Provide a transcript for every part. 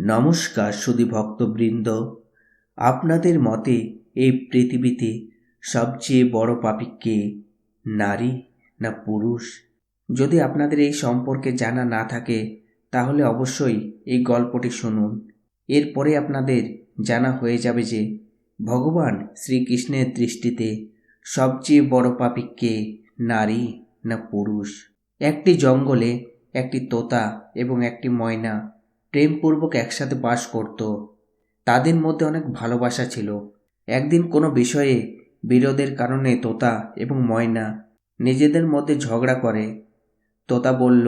নমস্কার সুধী ভক্তবৃন্দ, আপনাদের মতে এই পৃথিবীতে সবচেয়ে বড় পাপী কে, নারী না পুরুষ? যদি আপনাদের এই সম্পর্কে জানা না থাকে তাহলে অবশ্যই এই গল্পটি শুনুন। এরপরে আপনাদের জানা হয়ে যাবে যে ভগবান শ্রীকৃষ্ণের দৃষ্টিতে সবচেয়ে বড় পাপী কে, নারী না পুরুষ। একটি জঙ্গলে একটি তোতা এবং একটি ময়না প্রেমপূর্বক একসাথে বাস করত। তাদের মধ্যে অনেক ভালোবাসা ছিল। একদিন কোনো বিষয়ে বিরোধের কারণে তোতা এবং ময়না নিজেদের মধ্যে ঝগড়া করে। তোতা বলল,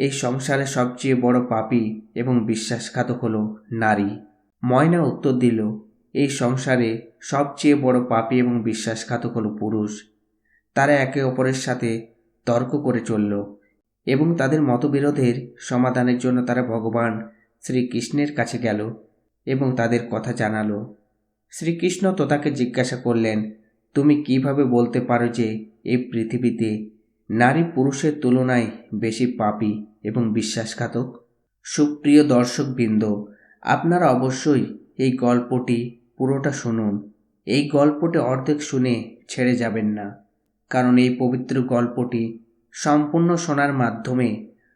এই সংসারে সবচেয়ে বড় পাপী এবং বিশ্বাসঘাতক হলো নারী। ময়না উত্তর দিল, এই সংসারে সবচেয়ে বড় পাপী এবং বিশ্বাসঘাতক হলো পুরুষ। তারা একে অপরের সাথে তর্ক করে চলল এবং তাদের মতবিরোধের সমাধানের জন্য তারা ভগবান শ্রীকৃষ্ণের কাছে গেল এবং তাদের কথা জানালো। শ্রীকৃষ্ণ তোতাকে জিজ্ঞাসা করলেন, তুমি কিভাবে বলতে পারো যে এই পৃথিবীতে নারী পুরুষের তুলনায় বেশি পাপী এবং বিশ্বাসঘাতক? সুপ্রিয় দর্শকবৃন্দ, আপনারা অবশ্যই এই গল্পটি পুরোটা শুনুন। এই গল্পটি অর্ধেক শুনে ছেড়ে যাবেন না, কারণ এই পবিত্র গল্পটি সম্পূর্ণ শোনার মাধ্যমে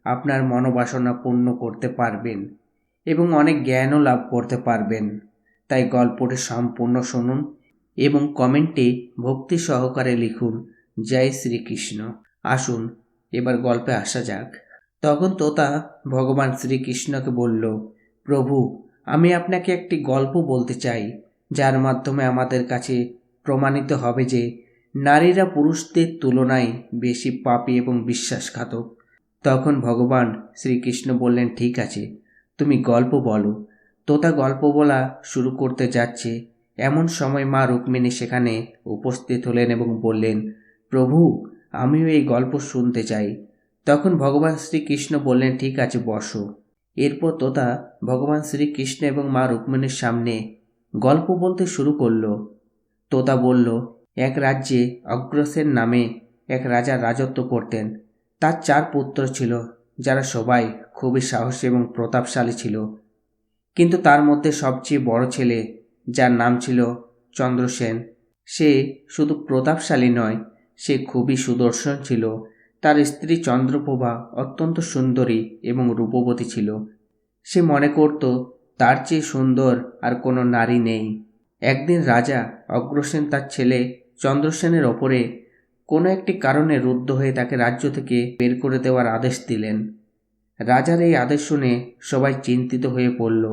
আপনার মনোবাসনা পূর্ণ করতে পারবেন এবং অনেক জ্ঞানও লাভ করতে পারবেন। তাই গল্পটি সম্পূর্ণ শুনুন এবং কমেন্টে ভক্তি সহকারে লিখুন, জয় শ্রীকৃষ্ণ। আসুন এবার গল্পে আসা যাক। তখন তোতা ভগবান শ্রীকৃষ্ণকে বলল, প্রভু, আমি আপনাকে একটি গল্প বলতে চাই, যার মাধ্যমে আমাদের কাছে প্রমাণিত হবে যে নারীরা পুরুষদের তুলনায় বেশি পাপী এবং বিশ্বাসঘাতক। তখন ভগবান শ্রীকৃষ্ণ বললেন, ঠিক আছে, তুমি গল্প বলো। তোতা গল্প বলা শুরু করতে যাচ্ছে, এমন সময় মা রুক্মিণী সেখানে উপস্থিত হলেন এবং বললেন, প্রভু, আমিও এই গল্প শুনতে চাই। তখন ভগবান শ্রীকৃষ্ণ বললেন, ঠিক আছে, বসো। এরপর তোতা ভগবান শ্রীকৃষ্ণ এবং মা রুক্মিণীর সামনে গল্প বলতে শুরু করলো। তোতা বলল, এক রাজ্যে অগ্রসেন নামে এক রাজা রাজত্ব করতেন। তার 4 পুত্র ছিল, যারা সবাই খুবই সাহসী এবং প্রতাপশালী ছিল। কিন্তু তার মধ্যে সবচেয়ে বড় ছেলে, যার নাম ছিল চন্দ্রসেন, সে শুধু প্রতাপশালী নয়, সে খুবই সুদর্শন ছিল। তার স্ত্রী চন্দ্রপ্রভা অত্যন্ত সুন্দরী এবং রূপবতী ছিল। সে মনে করত তার চেয়ে সুন্দর আর কোনো নারী নেই। একদিন রাজা অগ্রসেন তার ছেলে চন্দ্রসেনের ওপরে কোনো একটি কারণে রুদ্ধ হয়ে তাকে রাজ্য থেকে বের করে দেওয়ার আদেশ দিলেন। রাজার এই আদেশ শুনে সবাই চিন্তিত হয়ে পড়ল।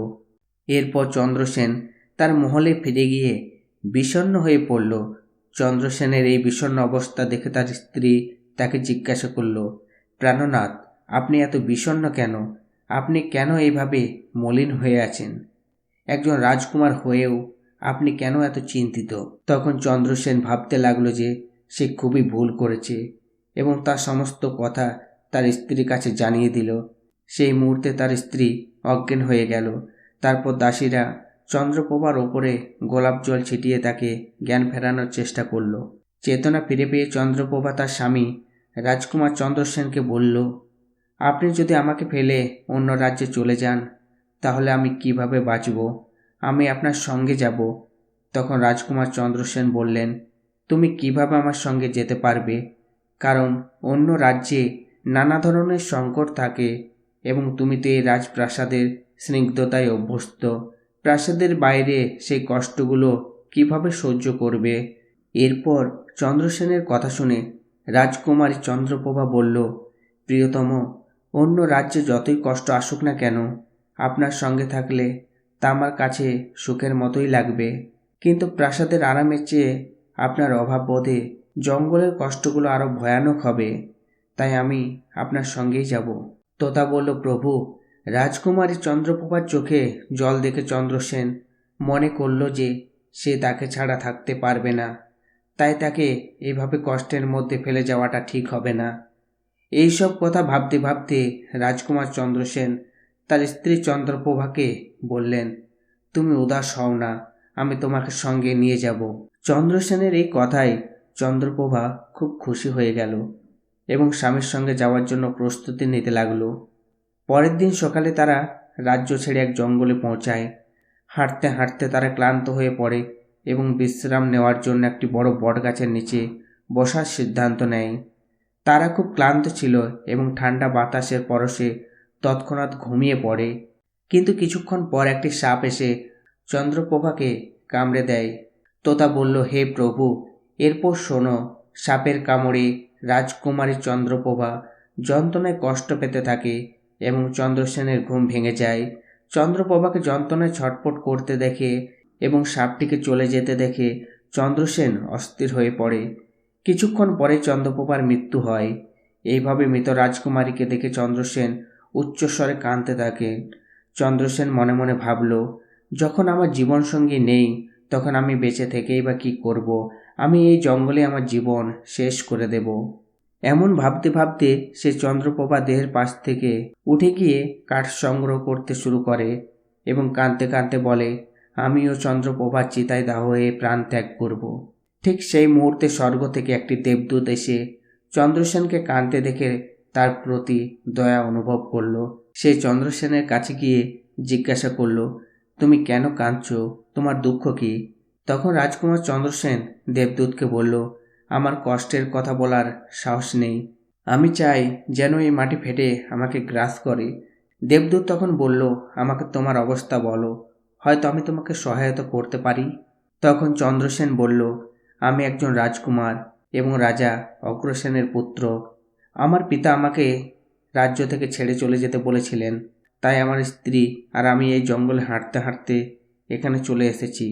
এরপর চন্দ্রসেন তার মহলে ফিরে গিয়ে বিষণ্ণ হয়ে পড়ল। চন্দ্রসেনের এই বিষণ্ণ অবস্থা দেখে তার স্ত্রী তাকে জিজ্ঞাসা করল, প্রাণনাথ, আপনি এত বিষণ্ণ কেন? আপনি কেন এইভাবে মলিন হয়ে আছেন? একজন রাজকুমার হয়েও আপনি কেন এত চিন্তিত? তখন চন্দ্রসেন ভাবতে লাগলো যে সে খুবই ভুল করেছে এবং তার সমস্ত কথা তার স্ত্রীর কাছে জানিয়ে দিল। সেই মুহূর্তে তার স্ত্রী অজ্ঞান হয়ে গেল। তারপর দাসীরা চন্দ্রপ্রভার ওপরে গোলাপ জল ছিটিয়ে তাকে জ্ঞান ফেরানোর চেষ্টা করল। চেতনা ফিরে পেয়ে চন্দ্রপ্রভা তার স্বামী রাজকুমার চন্দ্রসেনকে বলল, আপনি যদি আমাকে ফেলে অন্য রাজ্যে চলে যান তাহলে আমি কিভাবে বাঁচব? আমি আপনার সঙ্গে যাব। তখন রাজকুমার চন্দ্রসেন বললেন, তুমি কিভাবে আমার সঙ্গে যেতে পারবে? কারণ অন্য রাজ্যে নানা ধরনের সংকট থাকে এবং তুমি তো এই রাজপ্রাসাদের স্নিগ্ধতায় অভ্যস্ত। প্রাসাদের বাইরে সেই কষ্টগুলো কিভাবে সহ্য করবে? এরপর চন্দ্রসেনের কথা শুনে রাজকুমারী চন্দ্রপ্রভা বলল, প্রিয়তম, অন্য রাজ্যে যতই কষ্ট আসুক না কেন, আপনার সঙ্গে থাকলে তা আমার কাছে সুখের মতোই লাগবে। কিন্তু প্রাসাদের আরামের চেয়ে আপনার অভাব বোধে জঙ্গলের কষ্টগুলো আরও ভয়ানক হবে। তাই আমি আপনার সঙ্গেই যাব। তোতা বলল, প্রভু, রাজকুমারী চন্দ্রপ্রভার চোখে জল দেখে চন্দ্রসেন মনে করল যে সে তাকে ছাড়া থাকতে পারবে না। তাই তাকে এইভাবে কষ্টের মধ্যে ফেলে যাওয়াটা ঠিক হবে না। এইসব কথা ভাবতে ভাবতে রাজকুমার চন্দ্রসেন তার স্ত্রী চন্দ্রপ্রভাকে বললেন, তুমি উদাস হও না, আমি তোমাকে সঙ্গে নিয়ে যাব। চন্দ্রসেনের এই কথায় চন্দ্রপ্রভা খুব খুশি হয়ে গেল এবং স্বামীর সঙ্গে যাওয়ার জন্য প্রস্তুতি নিতে লাগলো। পরের দিন সকালে তারা রাজ্য ছেড়ে এক জঙ্গলে পৌঁছায়। হাঁটতে হাঁটতে তারা ক্লান্ত হয়ে পড়ে এবং বিশ্রাম নেওয়ার জন্য একটি বড় বটগাছের নিচে বসার সিদ্ধান্ত নেয়। তারা খুব ক্লান্ত ছিল এবং ঠান্ডা বাতাসের পরশে তৎক্ষণাৎ ঘুমিয়ে পড়ে। কিন্তু কিছুক্ষণ পর একটি সাপ এসে চন্দ্রপ্রভাকে কামড়ে দেয়। তোতা বলল, হে প্রভু। এরপর শোনো, সাপের কামড়ে রাজকুমারী চন্দ্রপ্রভা যন্ত্রণায় কষ্ট পেতে থাকে এবং চন্দ্রসেনের ঘুম ভেঙে যায়। চন্দ্রপ্রভাকে যন্ত্রণায় ছটফট করতে দেখে এবং সাপটিকে চলে যেতে দেখে চন্দ্রসেন অস্থির হয়ে পড়ে। কিছুক্ষণ পরে চন্দ্রপ্রভার মৃত্যু হয়। এইভাবে মৃত রাজকুমারীকে দেখে চন্দ্রসেন উচ্চস্বরে কাঁদতে থাকে। চন্দ্রসেন মনে মনে ভাবল, যখন আমার জীবনসঙ্গী নেই তখন আমি বেঁচে থেকেই বা কী করব? আমি এই জঙ্গলে আমার জীবন শেষ করে দেব। এমন ভাবতে ভাবতে সে চন্দ্রপ্রভা দেহের পাশ থেকে উঠে গিয়ে কাঠ সংগ্রহ করতে শুরু করে এবং কাঁদতে কাঁদতে বলে, আমিও চন্দ্রপ্রভার চিতায় দাহ হয়ে প্রাণ ত্যাগ করব। ঠিক সেই মুহূর্তে স্বর্গ থেকে একটি দেবদূত এসে চন্দ্রসেনকে কাঁদতে দেখে তার প্রতি দয়া অনুভব করল। সে চন্দ্রসেনের কাছে গিয়ে জিজ্ঞাসা করল, তুমি কেন কাঁদছো? তোমার দুঃখ কী? তখন রাজকুমার চন্দ্রসেন দেবদূতকে বলল, আমার কষ্টের কথা বলার সাহস নেই। আমি চাই যেন এই মাটি ফেটে আমাকে গ্রাস করে। দেবদূত তখন বলল, আমাকে তোমার অবস্থা বলো, হয়তো আমি তোমাকে সহায়তা করতে পারি। তখন চন্দ্রসেন বলল, আমি একজন রাজকুমার এবং রাজা অগ্রসেনের পুত্র। আমার পিতা আমাকে রাজ্য থেকে ছেড়ে চলে যেতে বলেছিলেন, তাই আমার স্ত্রী আর আমি এই জঙ্গলে হাঁটতে হাঁটতে এখানে চলে এসেছি।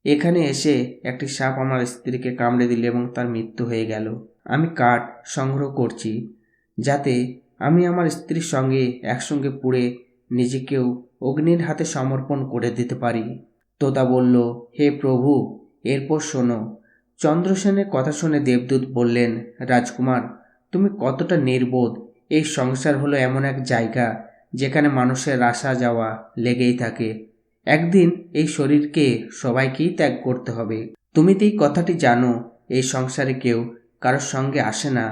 এখানে এসে একটি সাপ আমার স্ত্রীকে কামড়ে দিল এবং তার মৃত্যু হয়ে গেল। আমি কাঠ সংগ্রহ করছি যাতে আমি আমার স্ত্রীর সঙ্গে একসঙ্গে পুড়ে নিজেকেও অগ্নির হাতে সমর্পণ করে দিতে পারি। তোতা বলল, হে প্রভু। এরপর শোনো। চন্দ্রসেনের কথা শুনে দেবদূত বললেন, রাজকুমার, তুমি কতটা নির্বোধ। এই সংসার হলো এমন এক জায়গা যেখানে মানুষের আসা যাওয়া লেগেই থাকে। একদিন এই শরীরকে সবাইকেই ত্যাগ করতে হবে। তুমি তো এই কথাটি জানো। এই সংসারে কেউ কারোর সঙ্গে আসে না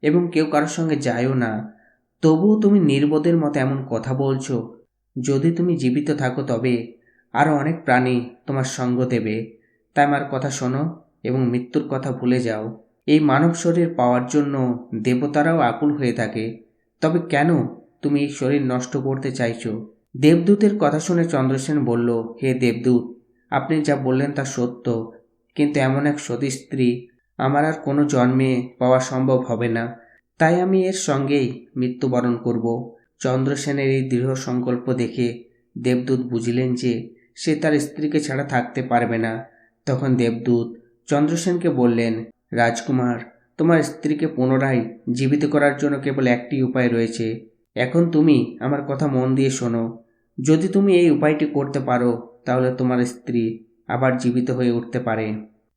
এবং কেউ কারোর সঙ্গে যায়ও না। তবুও তুমি নির্বোধের মতো এমন কথা বলছো। যদি তুমি জীবিত থাকো তবে আরও অনেক প্রাণী তোমার সঙ্গ দেবে। তাই আমার কথা শোনো এবং মৃত্যুর কথা ভুলে যাও। এই মানব শরীর পাওয়ার জন্য দেবতারাও আকুল হয়ে থাকে। তবে কেন তুমি এই শরীর নষ্ট করতে চাইছো? দেবদূতের কথা শুনে চন্দ্রসেন বলল, হে দেবদূত, আপনি যা বললেন তা সত্য, কিন্তু এমন এক সতী স্ত্রী আমার আর কোনো জন্মে পাওয়া সম্ভব হবে না। তাই আমি এর সঙ্গেই মৃত্যুবরণ করব। চন্দ্রসেনের এই দৃঢ় সংকল্প দেখে দেবদূত বুঝলেন যে সে তার স্ত্রীকে ছাড়া থাকতে পারবে না। তখন দেবদূত চন্দ্রসেনকে বললেন, রাজকুমার, তোমার স্ত্রীকে পুনরায় জীবিত করার জন্য কেবল একটি উপায় রয়েছে। এখন তুমি আমার কথা মন দিয়ে শোনো। যদি তুমি এই উপায়টি করতে পারো তাহলে তোমার স্ত্রী আবার জীবিত হয়ে উঠতে পারে।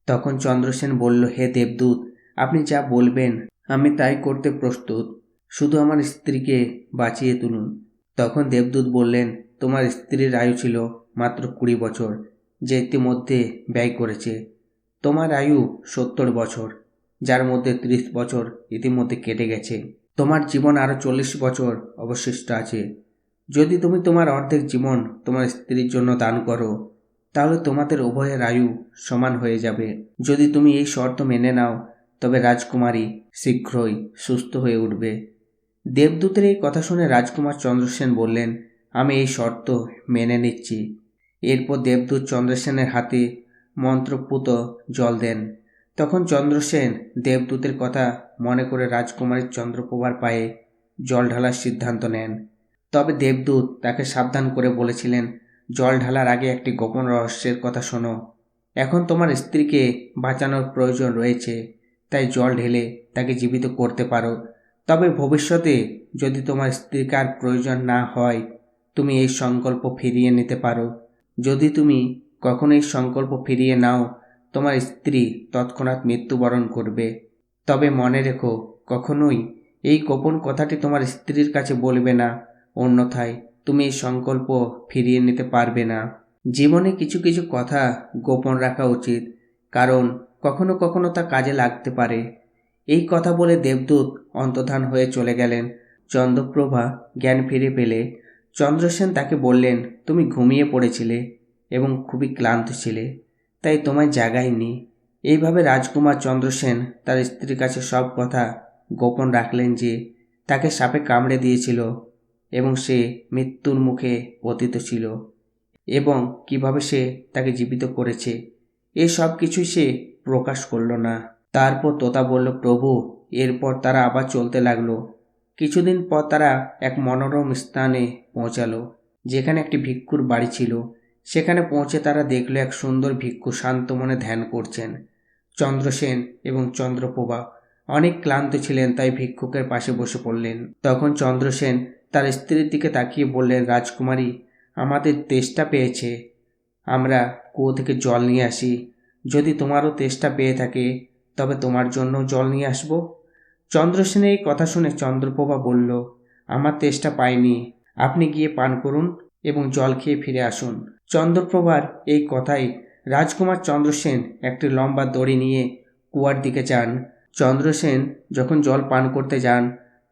তখন চন্দ্রসেন বলল, হে দেবদূত, আপনি যা বলবেন আমি তাই করতে প্রস্তুত। শুধু আমার স্ত্রীকে বাঁচিয়ে তুলুন। তখন দেবদূত বললেন, তোমার স্ত্রীর আয়ু ছিল মাত্র 20 বছর, যে ইতিমধ্যে ব্যয় করেছে। তোমার আয়ু 70 বছর, যার মধ্যে 30 বছর ইতিমধ্যে কেটে গেছে। তোমার জীবন আরও 40 বছর অবশিষ্ট আছে। যদি তুমি তোমার অর্ধেক জীবন তোমার স্ত্রীর জন্য দান করো তাহলে তোমাদের উভয়ের আয়ু সমান হয়ে যাবে। যদি তুমি এই শর্ত মেনে নাও তবে রাজকুমারী শীঘ্রই সুস্থ হয়ে উঠবে। দেবদূতের এই কথা শুনে রাজকুমার চন্দ্রসেন বললেন, আমি এই শর্ত মেনে নিচ্ছি। এরপর দেবদূত চন্দ্রসেনের হাতে মন্ত্রপুত জল দেন। তখন চন্দ্রসেন দেবদূতের কথা মনে করে রাজকুমারীর চন্দ্রপ্রভার পায়ে জল ঢালার সিদ্ধান্ত নেন। তবে দেবদূত তাকে সাবধান করে বলেছিলেন, জল ঢালার আগে একটি গোপন রহস্যের কথা শোনো। এখন তোমার স্ত্রীকে বাঁচানোর প্রয়োজন রয়েছে, তাই জল ঢেলে তাকে জীবিত করতে পারো। তবে ভবিষ্যতে যদি তোমার স্ত্রীকে আর প্রয়োজন না হয় তুমি এই সংকল্প ফিরিয়ে নিতে পারো। যদি তুমি কখনো এই সংকল্প ফিরিয়ে নাও তোমার স্ত্রী তৎক্ষণাৎ মৃত্যুবরণ করবে। তবে মনে রেখো, কখনোই এই গোপন কথাটি তোমার স্ত্রীর কাছে বলবে না, অন্যথায় তুমি এই সংকল্প ফিরিয়ে নিতে পারবে না। জীবনে কিছু কিছু কথা গোপন রাখা উচিত, কারণ কখনো কখনো তা কাজে লাগতে পারে। এই কথা বলে দেবদূত অন্তর্ধান হয়ে চলে গেলেন। চন্দ্রপ্রভা জ্ঞান ফিরে পেলে চন্দ্রসেন তাকে বললেন, তুমি ঘুমিয়ে পড়েছিলে এবং খুবই ক্লান্ত ছিলে, তাই তোমায় জাগাইনি। এইভাবে রাজকুমার চন্দ্রসেন তার স্ত্রীর কাছে সব কথা গোপন রাখলেন যে তাকে সাপে কামড়ে দিয়েছিল এবং সে মৃত্যুর মুখে পতিত ছিল এবং কিভাবে সে তাকে জীবিত করেছে, এই সব কিছুই সে প্রকাশ করল না। তারপর তোতা বলল, প্রভু। এরপর তারা আবার চলতে লাগলো। কিছুদিন পর তারা এক মনোরম স্থানে পৌঁছালো, যেখানে একটি ভিক্ষুর বাড়ি ছিল। সেখানে পৌঁছে তারা দেখল এক সুন্দর ভিক্ষু শান্ত মনে ধ্যান করছেন। চন্দ্রসেন এবং চন্দ্রপ্রভা অনেক ক্লান্ত ছিলেন, তাই ভিক্ষুকের পাশে বসে পড়লেন। তখন চন্দ্রসেন তার স্ত্রীর দিকে তাকিয়ে বললেন, রাজকুমারী, আমাদের তেষ্টা পেয়েছে, আমরা কুয়ো থেকে জল নিয়ে আসি। যদি তোমারও তেষ্টা পেয়ে থাকে তবে তোমার জন্য জল নিয়ে আসব। চন্দ্রসেনের এই কথা শুনে চন্দ্রপ্রভা বলল, আমার তেষ্টা পাইনি, আপনি গিয়ে পান করুন এবং জল খেয়ে ফিরে আসুন। চন্দ্রপ্রভার এই কথাই রাজকুমার চন্দ্রসেন একটি লম্বা দড়ি নিয়ে কুয়ার দিকে যান। চন্দ্রসেন যখন জল পান করতে যান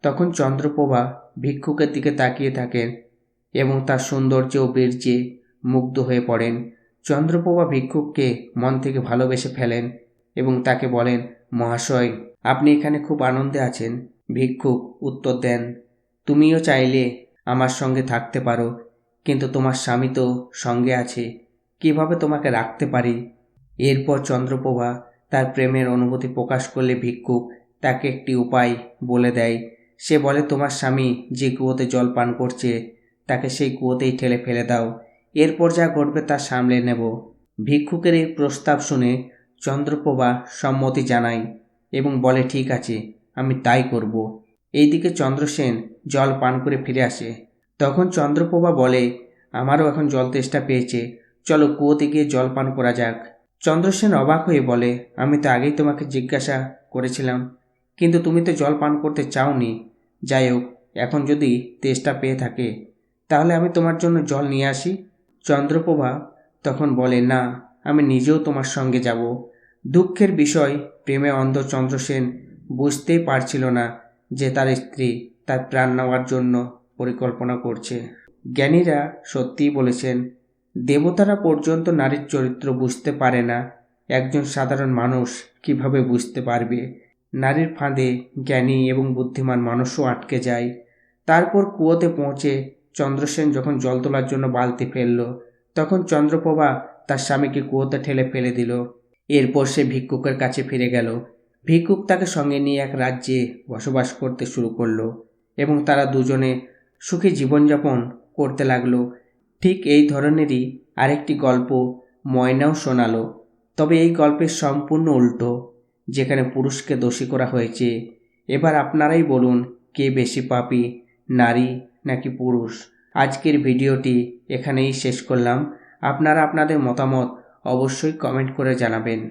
তখন চন্দ্রপ্রভা ভিক্ষুকের দিকে তাকিয়ে থাকেন এবং তার সৌন্দর্য ও বীর্যে মুগ্ধ হয়ে পড়েন। চন্দ্রপ্রভা ভিক্ষুককে মন থেকে ভালোবেসে ফেলেন এবং তাকে বলেন, মহাশয়, আপনি এখানে খুব আনন্দে আছেন। ভিক্ষুক উত্তর দেন, তুমিও চাইলে আমার সঙ্গে থাকতে পারো, কিন্তু তোমার স্বামী তো সঙ্গে আছে, কিভাবে তোমাকে রাখতে পারি। এরপর চন্দ্রপ্রভা তার প্রেমের অনুভূতি প্রকাশ করলে ভিক্ষুক তাকে একটি উপায় বলে দেয়। সে বলে, তোমার স্বামী যে কুয়োতে জল পান করছে তাকে সেই কুয়োতেই ঠেলে ফেলে দাও, এরপর যা ঘটবে তা সামলে নেব। ভিক্ষুকের এই প্রস্তাব শুনে চন্দ্রপ্রভা সম্মতি জানায় এবং বলে, ঠিক আছে, আমি তাই করব। এইদিকে চন্দ্রসেন জল পান করে ফিরে আসে। তখন চন্দ্রপ্রভা বলে, আমারও এখন জল তেষ্টা পেয়েছে, চলো কুয়োতে গিয়ে জল পান করা যাক। চন্দ্রসেন অবাক হয়ে বলে, আমি তো আগেই তোমাকে জিজ্ঞাসা করেছিলাম, কিন্তু তুমি তো জল পান করতে চাওনি। যাই হোক, এখন যদি তেষ্টা পেয়ে থাকে তাহলে আমি তোমার জন্য জল নিয়ে আসি। চন্দ্রপ্রভা তখন বলে, না, আমি নিজেও তোমার সঙ্গে যাব। দুঃখের বিষয়, প্রেমে অন্ধ চন্দ্রসেন বুঝতেই পারছিল না যে তার স্ত্রী তার প্রাণ নেওয়ার জন্য পরিকল্পনা করছে। জ্ঞানীরা সত্যিই বলেছেন, দেবতারা পর্যন্ত নারীর চরিত্র বুঝতে পারে না, একজন সাধারণ মানুষ কিভাবে বুঝতে পারবে। নারীর ফাঁদে জ্ঞানী এবং বুদ্ধিমান মানুষও আটকে যায়। তারপর কুয়োতে পৌঁছে চন্দ্রসেন যখন জল তোলার জন্য বালতি ফেলল, তখন চন্দ্রপ্রভা তার স্বামীকে কুয়োতে ঠেলে ফেলে দিল। এরপর সে ভিক্ষুকের কাছে ফিরে গেল। ভিক্ষুক তাকে সঙ্গে নিয়ে এক রাজ্যে বসবাস করতে শুরু করলো এবং তারা দুজনে সুখী জীবনযাপন করতে লাগলো। ঠিক এই ধরনেরই আরেকটি গল্প ময়নাও শোনালো, তবে এই গল্পের সম্পূর্ণ উল্টো, যেখানে পুরুষকে দোষী করা হয়েছে। এবার আপনারাই বলুন, কে বেশি পাপী, নারী নাকি পুরুষ। আজকের ভিডিওটি এখানেই শেষ করলাম। আপনারা আপনাদের মতামত অবশ্যই কমেন্ট করে জানাবেন।